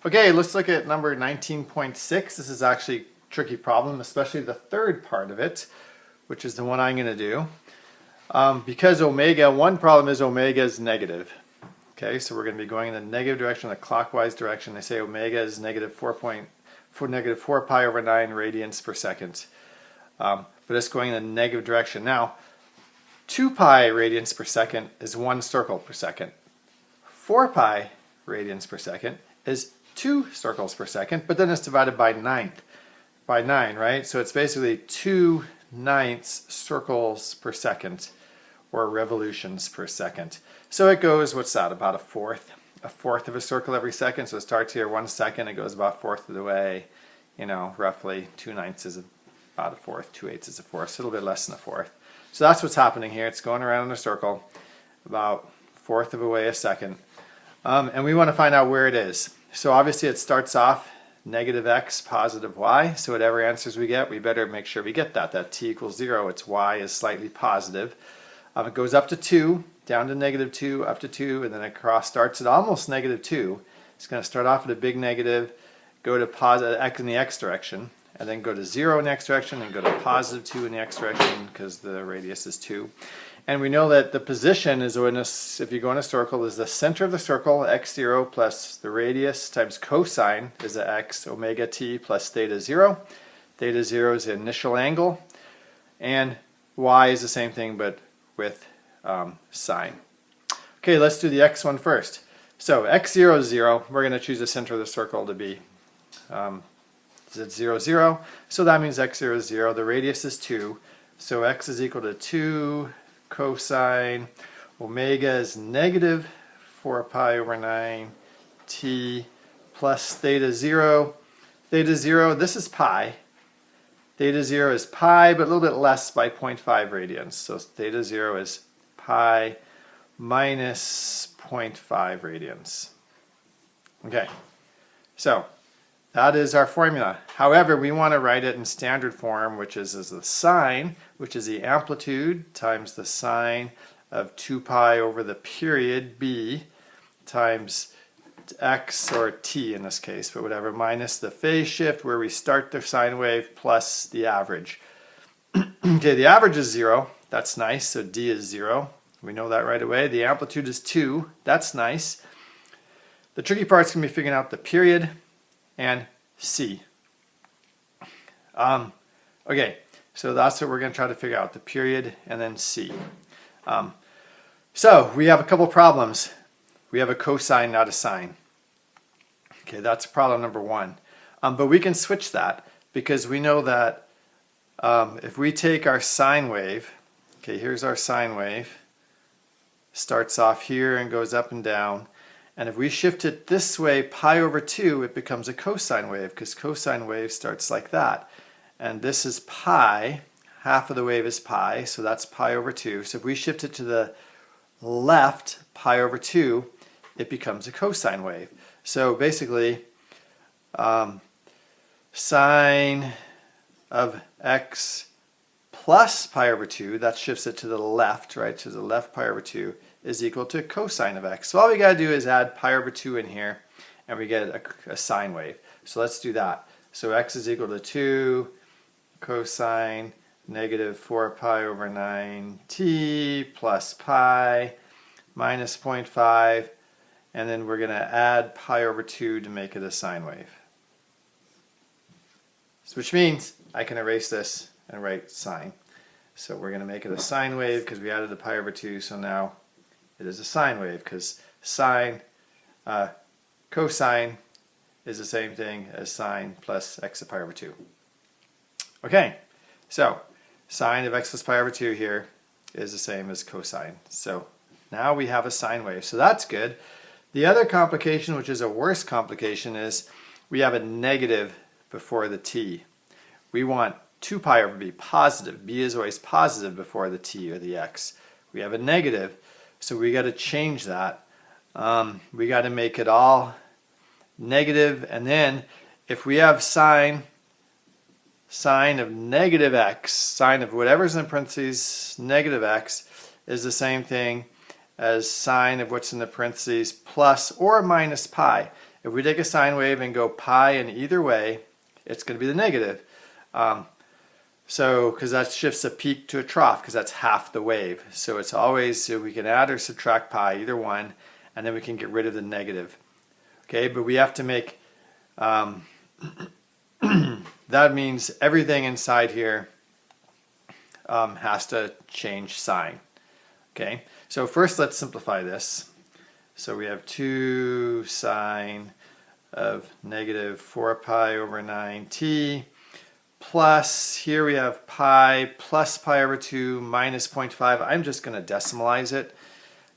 Okay, let's look at number 19.6. This is actually a tricky problem, especially the third part of it, which is the one I'm going to do. Because one problem is omega is negative. Okay, so we're going to be going in the negative direction, the clockwise direction. They say omega is negative 4 pi over 9 radians per second. But it's going in the negative direction. Now, 2 pi radians per second is 1 circle per second. 4 pi radians per second is 2 circles per second, but then it's divided by 9, right? So it's basically 2/9 circles per second, or revolutions per second. So it goes, what's that, about a fourth of a circle every second. So it starts here 1 second, it goes about a fourth of the way, roughly 2/9 is about a fourth, 2/8 is a fourth, so a little bit less than a fourth. So that's what's happening here. It's going around in a circle about a fourth of a way a second. And we want to find out where it is. So obviously it starts off negative x, positive y. So whatever answers we get, we better make sure we get that t equals 0. Its y is slightly positive. It goes up to 2, down to negative 2, up to 2, and then across starts at almost negative 2. It's going to start off at a big negative, go to positive x in the x direction, and then go to 0 in the x direction, and go to positive 2 in the x direction because the radius is 2. And we know that the position is, if you go in a circle, is the center of the circle, x0 plus the radius times cosine is the x, omega t plus theta 0. Theta 0 is the initial angle, and y is the same thing but with sine. Okay, let's do the x one first. So x0 is 0. We're going to choose the center of the circle to be 0, 0. So that means x0 is 0. The radius is 2. So x is equal to 2 cosine omega is negative 4 pi over 9 t plus theta 0. Theta 0, this is pi. Theta 0 is pi, but a little bit less by 0.5 radians. So theta 0 is pi minus 0.5 radians. Okay, so that is our formula. However, we want to write it in standard form, which is as the sine, which is the amplitude times the sine of 2 pi over the period b times x, or t in this case, but whatever, minus the phase shift where we start the sine wave plus the average. Okay, the average is 0. That's nice. So d is 0. We know that right away. The amplitude is 2. That's nice. The tricky part is going to be figuring out the period and c. Okay, so that's what we're going to try to figure out, the period and then c. So we have a couple problems. We have a cosine, not a sine. Okay, that's problem number 1. But we can switch that because we know that if we take our sine wave, okay, here's our sine wave, starts off here and goes up and down. And if we shift it this way, pi over 2, it becomes a cosine wave because cosine wave starts like that. And this is pi, half of the wave is pi, so that's pi over 2. So if we shift it to the left, pi over 2, it becomes a cosine wave. So basically, sine of x plus pi over 2, that shifts it to the left, right, to the left pi over 2, is equal to cosine of x. So all we got to do is add pi over 2 in here, and we get a sine wave. So let's do that. So x is equal to 2 cosine negative 4 pi over 9 t plus pi minus 0.5, and then we're going to add pi over 2 to make it a sine wave. So which means I can erase this and write sine. So we're going to make it a sine wave because we added the pi over 2, so now it is a sine wave because cosine is the same thing as sine plus x to pi over 2. Okay, so sine of x plus pi over 2 here is the same as cosine. So now we have a sine wave, so that's good. The other complication, which is a worse complication, is we have a negative before the t. We want 2 pi over b positive. B is always positive before the t or the x. We have a negative, so we got to change that. We got to make it all negative, and then if we have sine of negative x, sine of whatever's in parentheses, negative x, is the same thing as sine of what's in the parentheses plus or minus pi. If we take a sine wave and go pi in either way, it's going to be the negative. So, because that shifts a peak to a trough, because that's half the wave. So it's always, so we can add or subtract pi, either one, and then we can get rid of the negative. Okay, but we have to make, that means everything inside here has to change sign. Okay, so first let's simplify this. So we have 2 sine of negative 4 pi over 9t plus, here we have pi plus pi over 2 minus 0.5. I'm just going to decimalize it.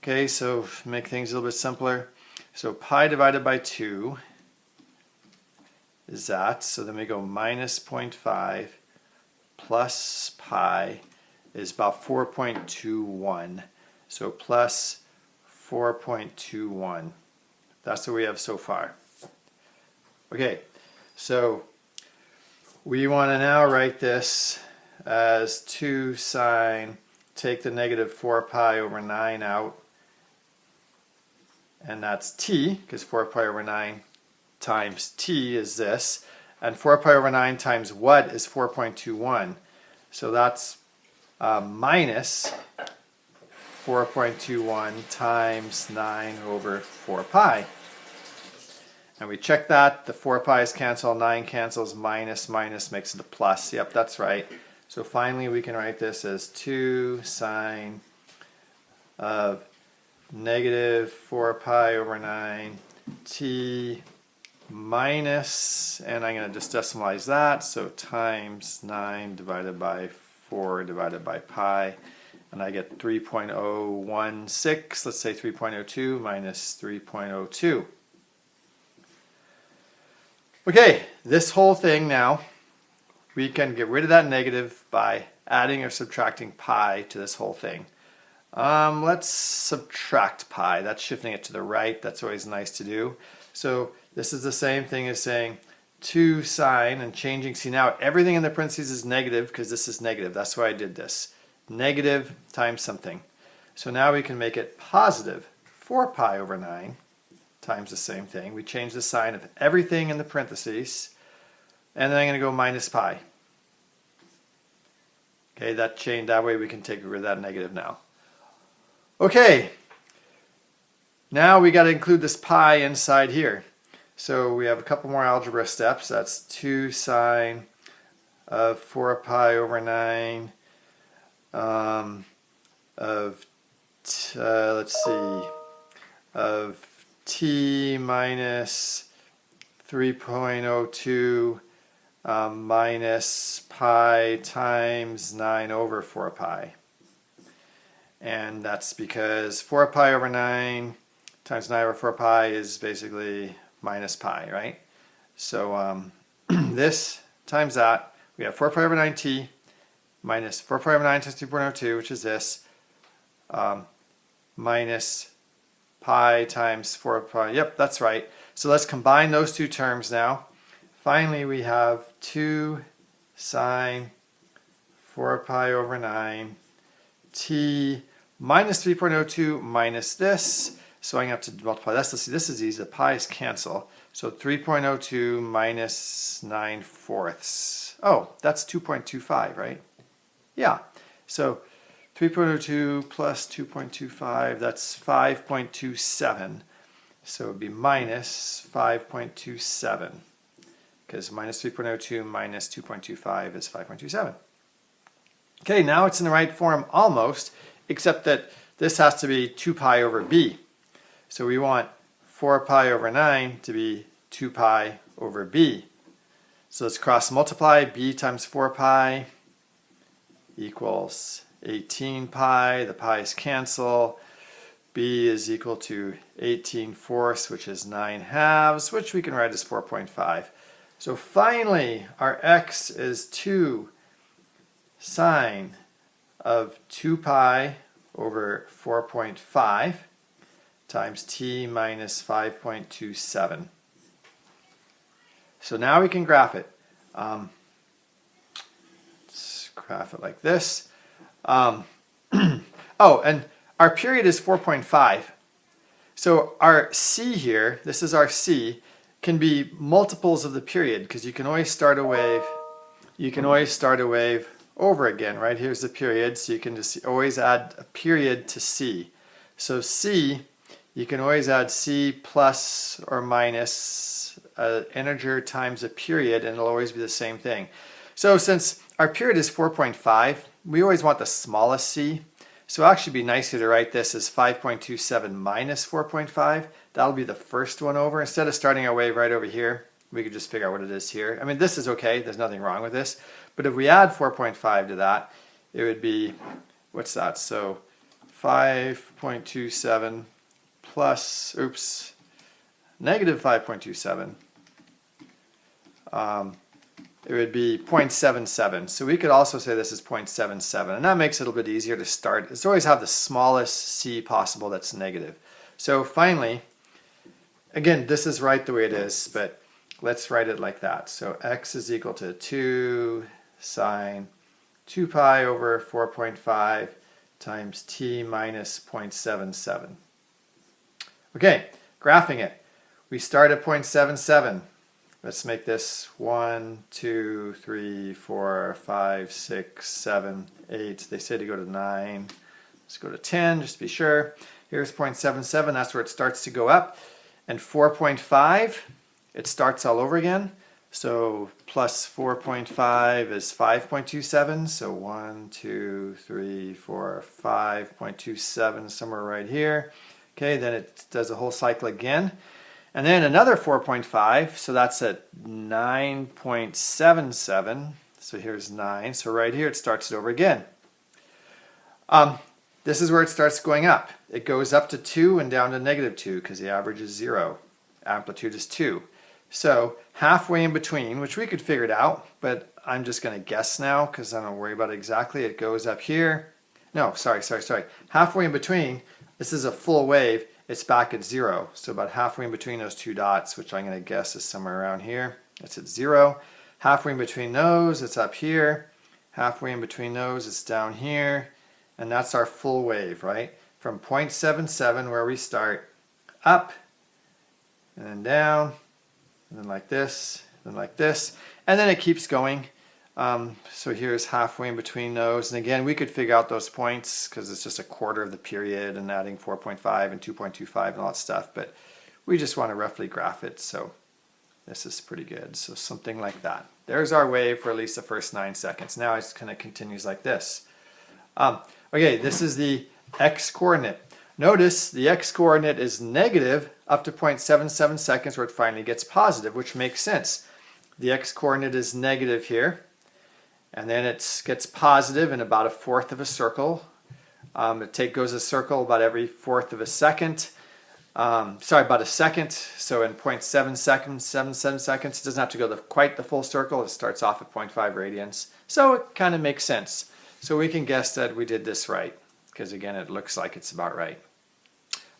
Okay, so make things a little bit simpler. So pi divided by 2 is that. So then we go minus 0.5 plus pi is about 4.21. So plus 4.21. That's what we have so far. Okay, so we want to now write this as 2 sine, take the negative 4 pi over 9 out, and that's t, because 4 pi over 9 times t is this, and 4 pi over 9 times what is 4.21. So that's minus 4.21 times 9 over 4 pi. And we check that, the 4 pi's cancel, 9 cancels, minus makes it a plus. Yep, that's right. So finally we can write this as 2 sine of negative 4 pi over 9 t minus, and I'm going to just decimalize that, so times 9 divided by 4 divided by pi, and I get 3.016, let's say 3.02 minus 3.02. Okay, this whole thing now, we can get rid of that negative by adding or subtracting pi to this whole thing. Let's subtract pi. That's shifting it to the right. That's always nice to do. So this is the same thing as saying 2 sine and changing. See, now everything in the parentheses is negative because this is negative. That's why I did this. Negative times something. So now we can make it positive 4 pi over 9 times the same thing. We change the sign of everything in the parentheses, and then I'm going to go minus pi. Okay, that way we can take rid of that negative now. Okay, now we got to include this pi inside here. So we have a couple more algebra steps. That's 2 sine of 4 pi over 9 let's see, of t minus 3.02 minus pi times 9 over 4 pi. And that's because 4 pi over 9 times 9 over 4 pi is basically minus pi, right? So this times that, we have 4 pi over 9t minus 4 pi over 9 times 2.02, which is this, minus pi times 4 pi. Yep, that's right. So let's combine those two terms now. Finally, we have 2 sine 4 pi over 9 t minus 3.02 minus this. So I'm going to have to multiply this. Let's see, this is easy. The pi's cancel. So 3.02 minus 9/4. Oh, that's 2.25, right? Yeah. So 3.02 plus 2.25, that's 5.27. So it would be minus 5.27, because minus 3.02 minus 2.25 is 5.27. Okay, now it's in the right form almost, except that this has to be 2 pi over b. So we want 4 pi over 9 to be 2 pi over b. So let's cross multiply. B times 4 pi equals 18 pi. The pi's cancel. B is equal to 18/4, which is 9/2, which we can write as 4.5. So finally, our x is 2 sine of 2 pi over 4.5 times t minus 5.27. So now we can graph it. Let's graph it like this. Oh, and our period is 4.5. So our c here, this is our c, can be multiples of the period, because you can always start a wave. You can always start a wave over again, right? Here's the period, so you can just always add a period to C. So C, you can always add C plus or minus an integer times a period, and it'll always be the same thing. So since our period is 4.5, we always want the smallest C. So it'll actually be nicer to write this as 5.27 minus 4.5. That'll be the first one over. Instead of starting our wave right over here, we could just figure out what it is here. I mean, this is okay. There's nothing wrong with this. But if we add 4.5 to that, it would be, what's that? So 5.27 plus, oops, negative 5.27. It would be 0.77. So we could also say this is 0.77. And that makes it a little bit easier to start. It's always have the smallest C possible that's negative. So finally, again, this is right the way it is, but let's write it like that. So x is equal to 2 sine 2 pi over 4.5 times t minus 0.77. Okay, graphing it. We start at 0.77. Let's make this 1, 2, 3, 4, 5, 6, 7, 8. They say to go to 9. Let's go to 10 just to be sure. Here's 0.77. That's where it starts to go up. And 4.5, it starts all over again. So plus 4.5 is 5.27. So 1, 2, 3, 4, 5.27, somewhere right here. Okay, then it does a whole cycle again. And then another 4.5, so that's at 9.77. So here's 9. So right here it starts it over again. This is where it starts going up. It goes up to 2 and down to negative 2 because the average is 0. Amplitude is 2. So halfway in between, which we could figure it out, but I'm just going to guess now because I don't worry about it exactly. It goes up here. No, sorry. Halfway in between, this is a full wave. It's back at 0. So about halfway in between those two dots, which I'm going to guess is somewhere around here, it's at 0. Halfway in between those, it's up here. Halfway in between those, it's down here. And that's our full wave, right? From 0.77 where we start, up, and then down, and then like this, and like this. And then it keeps going. So here's halfway in between those. And again, we could figure out those points because it's just a quarter of the period and adding 4.5 and 2.25 and all that stuff. But we just want to roughly graph it. So this is pretty good. So something like that. There's our wave for at least the first 9 seconds. Now it kind of continues like this. Okay, this is the x-coordinate. Notice the x-coordinate is negative up to 0.77 seconds where it finally gets positive, which makes sense. The x-coordinate is negative here. And then it gets positive in about a fourth of a circle. It goes a circle about every fourth of a second. About a second. So in 0.7 seconds, 7 seconds, it doesn't have to go quite the full circle. It starts off at 0.5 radians. So it kind of makes sense. So we can guess that we did this right, because again, it looks like it's about right.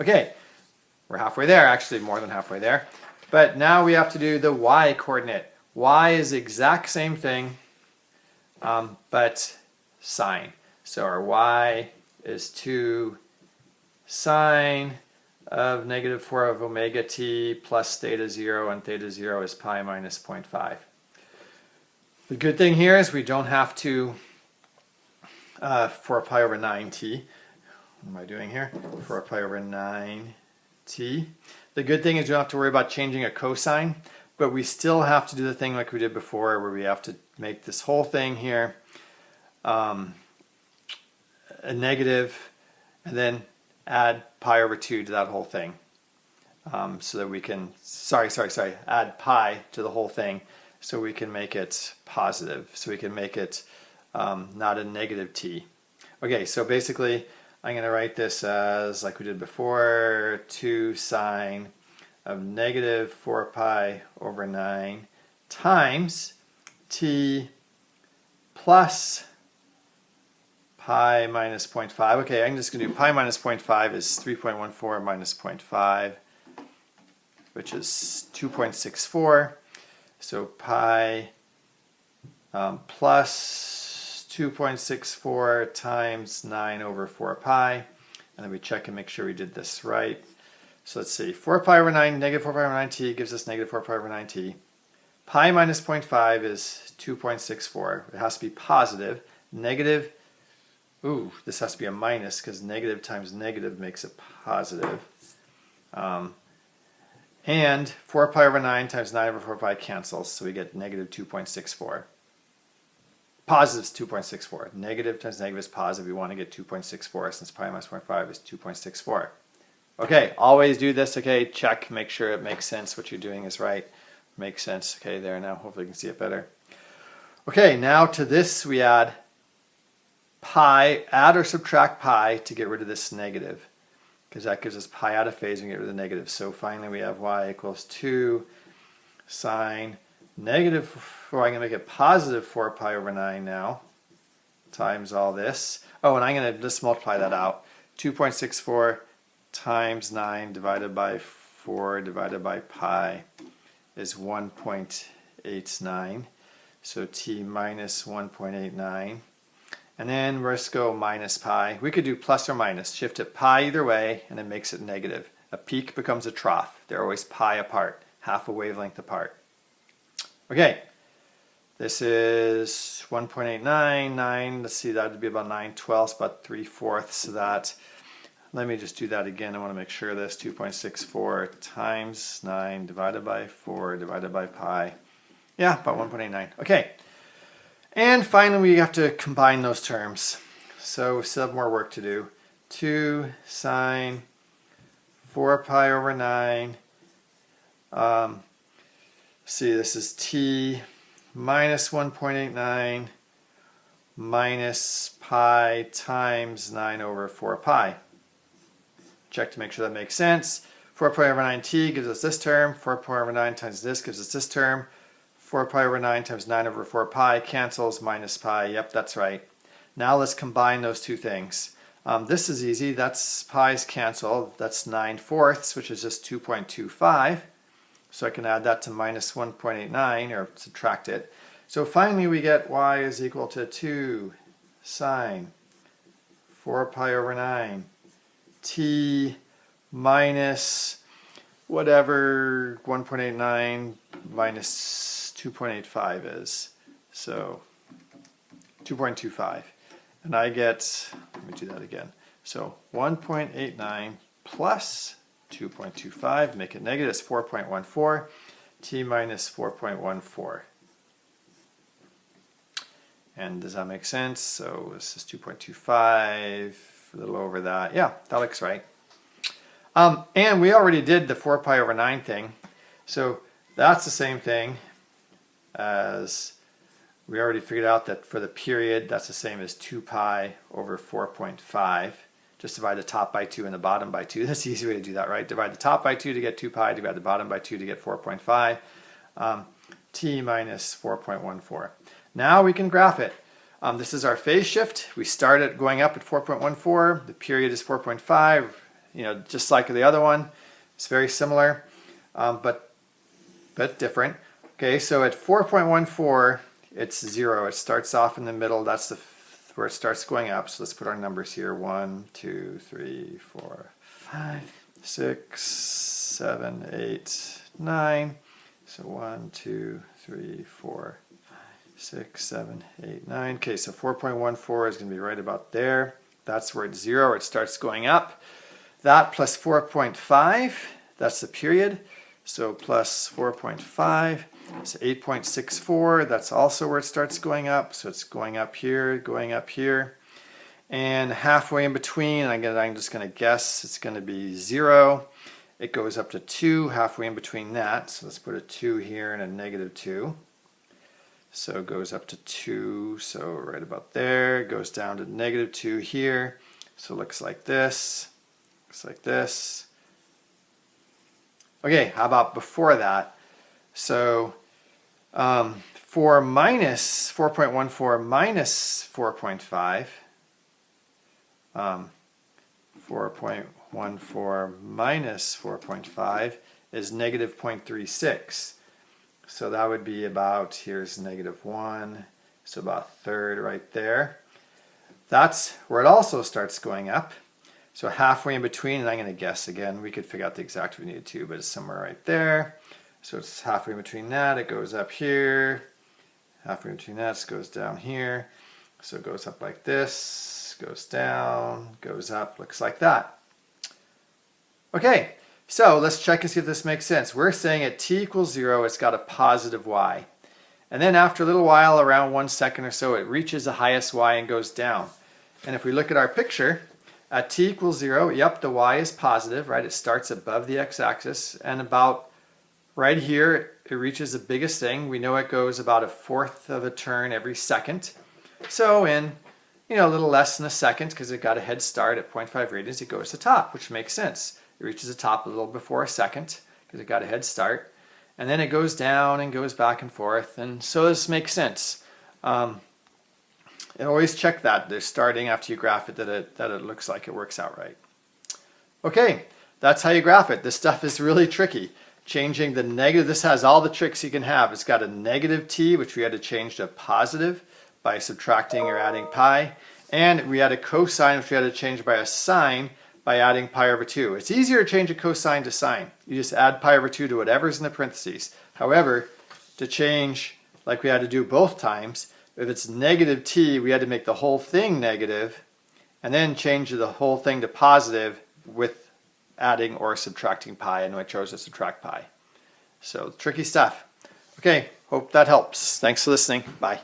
Okay, we're halfway there, actually more than halfway there. But now we have to do the y-coordinate. Y is the exact same thing, but sine. So our y is 2 sine of negative 4 of omega t plus theta 0, and theta 0 is pi minus 0.5. The good thing here is we don't have to 4 pi over 9t. What am I doing here? 4 pi over 9t. The good thing is you don't have to worry about changing a cosine, but we still have to do the thing like we did before where we have to make this whole thing here a negative and then add pi over 2 to that whole thing. So that we can, add pi to the whole thing so we can make it positive. So we can make it not a negative t. Okay, so basically I'm going to write this as, like we did before, 2 sine of negative 4 pi over 9 times t plus pi minus 0.5. Okay, I'm just going to do pi minus 0.5 is 3.14 minus 0.5, which is 2.64. So pi plus 2.64 times 9 over 4 pi. And then we check and make sure we did this right. So let's see, 4 pi over 9, negative 4 pi over 9t gives us negative 4 pi over 9t. Pi minus 0.5 is 2.64. It has to be positive. Negative, ooh, this has to be a minus because negative times negative makes it positive. And 4 pi over 9 times 9 over 4 pi cancels, so we get negative 2.64. Positive is 2.64. Negative times negative is positive. We want to get 2.64 since pi minus 0.5 is 2.64. Okay, always do this, okay, check, make sure it makes sense, what you're doing is right. Makes sense, okay, there now, hopefully you can see it better. Okay, now to this we add pi, add or subtract pi to get rid of this negative, because that gives us pi out of phase and get rid of the negative. So finally we have y equals 2 sine negative, or I'm going to make it positive 4 pi over 9 now, times all this. Oh, and I'm going to just multiply that out. 2.64 times 9 divided by 4 divided by pi is 1.89. So t minus 1.89. And then we're just go minus pi. We could do plus or minus. Shift it pi either way, and it makes it negative. A peak becomes a trough. They're always pi apart, half a wavelength apart. Okay, this is 1.899. Let's see, that would be about 9/12, about 3/4 of that. Let me just do that again. I want to make sure this 2.64 times 9 divided by 4 divided by pi. Yeah, about 1.89. Okay. And finally, we have to combine those terms. So we still have more work to do. 2 sine 4 pi over 9. See, this is t minus 1.89 minus pi times 9 over 4 pi. Check to make sure that makes sense. 4 pi over 9t gives us this term. 4 pi over 9 times this gives us this term. 4 pi over 9 times 9 over 4 pi cancels, minus pi. Yep, that's right. Now let's combine those two things. This is easy. That's pi's cancel. That's 9/4, which is just 2.25. So I can add that to minus 1.89 or subtract it. So finally we get y is equal to 2 sine 4 pi over 9 t minus whatever 1.89 minus 2.85 is. So 2.25. And I get, let me do that again. So 1.89 plus 2.25, make it negative, it's 4.14. T minus 4.14. And does that make sense? So this is 2.25, a little over that. Yeah, that looks right. And we already did the 4 pi over 9 thing. So that's the same thing as we already figured out that for the period, that's the same as 2 pi over 4.5. Just divide the top by 2 and the bottom by 2. That's the easy way to do that, right? Divide the top by 2 to get 2 pi, divide the bottom by 2 to get 4.5. T minus 4.14. Now we can graph it. This is our phase shift. We start it going up at 4.14. The period is 4.5. You know, just like the other one. It's very similar, but different. Okay, so at 4.14, it's 0. It starts off in the middle. That's where it starts going up. So let's put our numbers here. 1, 2, 3, 4, 5, 6, 7, 8, 9. So 1, 2, 3, 4, 5, 6, 7, 8, 9. Okay, so 4.14 is going to be right about there. That's where it's 0. It starts going up. That plus 4.5, that's the period. So plus 4.5, so 8.64, that's also where it starts going up. So it's going up here, going up here. And halfway in between, I'm just going to guess it's going to be 0. It goes up to 2, halfway in between that. So let's put a 2 here and a negative 2. So it goes up to 2, so right about there. It goes down to negative 2 here. So it looks like this. Looks like this. Okay, how about before that? So for minus 4.14 minus 4.5, 4.14 minus 4.5 is negative 0.36. So that would be about, here's negative 1, so about a third right there. That's where it also starts going up. So halfway in between, and I'm going to guess again, we could figure out the exact we needed to, but it's somewhere right there. So it's halfway in between that, it goes up here. Halfway in between that, it goes down here. So it goes up like this, goes down, goes up, looks like that. Okay, so let's check and see if this makes sense. We're saying at t equals 0, it's got a positive y. And then after a little while, around 1 second or so, it reaches the highest y and goes down. And if we look at our picture, at t equals 0, yep, the y is positive, right? It starts above the x-axis, and about right here, it reaches the biggest thing. We know it goes about 1/4 of a turn every second. So in, a little less than a second, because it got a head start at 0.5 radians, it goes to top, which makes sense. It reaches the top a little before a second, because it got a head start. And then it goes down and goes back and forth, and so this makes sense. And always check that they're starting after you graph it, that it looks like it works out right. Okay, that's how you graph it. This stuff is really tricky. Changing the negative, this has all the tricks you can have. It's got a negative t, which we had to change to positive by subtracting or adding pi. And we had a cosine, which we had to change by a sine by adding pi over 2. It's easier to change a cosine to sine. You just add pi over 2 to whatever's in the parentheses. However, to change, like we had to do both times, if it's negative t, we had to make the whole thing negative, and then change the whole thing to positive with adding or subtracting pi. I know I chose to subtract pi. So tricky stuff. Okay, hope that helps. Thanks for listening. Bye.